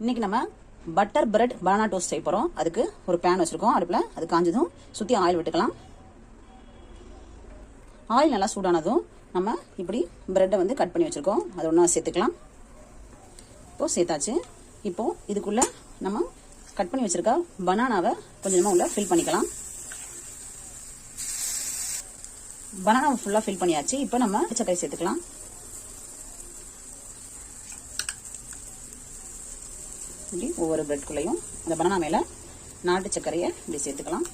இன்னைக்கு நம்ம butter bread banana toast செய்ய போறோம். அதுக்கு ஒரு பேன் வச்சிருக்கோம் அடுப்புல. அது காஞ்சதும் சுத்தி ஆயில் விட்டுக்கலாம். ஆயில் நல்லா சூடானதும் நம்ம இப்படி பிரெட்டை வந்து கட் பண்ணி வச்சிருக்கோம். அது ஒன்றா சேர்த்துக்கலாம். இப்போ சேர்த்தாச்சு. இப்போ இதுக்குள்ள நம்ம கட் பண்ணி வச்சிருக்க பனானாவை கொஞ்சமா உள்ள ஃபில் பண்ணிக்கலாம். பனானாவை ஃபுல்லா ஃபில் பண்ணியாச்சு. இப்போ நம்ம சர்க்கரை சேர்த்துக்கலாம். இப்படி ஒவ்வொரு பிரெட்குள்ளையும் அந்த பனானா மேல நாட்டு சர்க்கரையை இப்படி சேர்த்துக்கலாம்.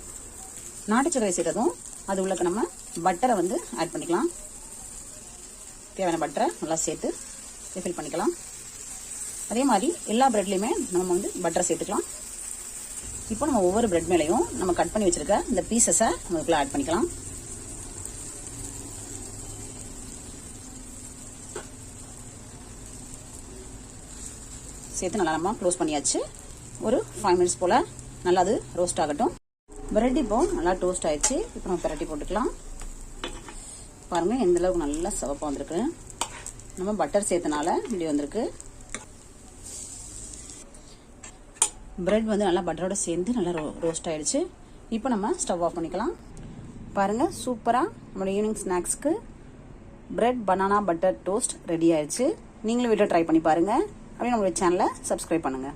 நாட்டு சர்க்கரை சேர்த்ததும் அது உள்ளக்கு நம்ம பட்டரை வந்து ஆட் பண்ணிக்கலாம். தேவையான பட்டரை நல்லா சேர்த்து ஃபில் பண்ணிக்கலாம். அதே மாதிரி எல்லா பிரெட்லையுமே நம்ம வந்து பட்டரை சேர்த்துக்கலாம். இப்போ நம்ம ஒவ்வொரு பிரெட் மேலையும் நம்ம கட் பண்ணி வச்சிருக்க இந்த பீசஸை நமக்குள்ள ஆட் பண்ணிக்கலாம். சேர்த்து நல்லா நம்ம க்ளோஸ் பண்ணியாச்சு. ஒரு 5 மினிட்ஸ் போல நல்லா அது ரோஸ்ட் ஆகட்டும். பிரெட் இப்போ நல்லா டோஸ்ட் ஆயிடுச்சு. இப்போ நம்ம பிரட்டி போட்டுக்கலாம். பாருங்க எந்த அளவுக்கு நல்லா சிவப்பா வந்திருக்கு. நம்ம பட்டர் சேர்த்தனால இப்படி வந்திருக்கு. பிரெட் வந்து நல்லா பட்டரோட சேர்ந்து நல்லா ரோஸ்ட் ஆயிடுச்சு. இப்போ நம்ம ஸ்டவ் ஆஃப் பண்ணிக்கலாம். பாருங்க சூப்பரா நம்மளோட ஈவினிங் ஸ்நாக்ஸ்க்கு bread banana butter toast ready ஆயிடுச்சு. நீங்களும் வீட்டில் ட்ரை பண்ணி பாருங்க. அப்படியே நம்மளுடைய சேனலை சப்ஸ்கிரைப் பண்ணுங்க.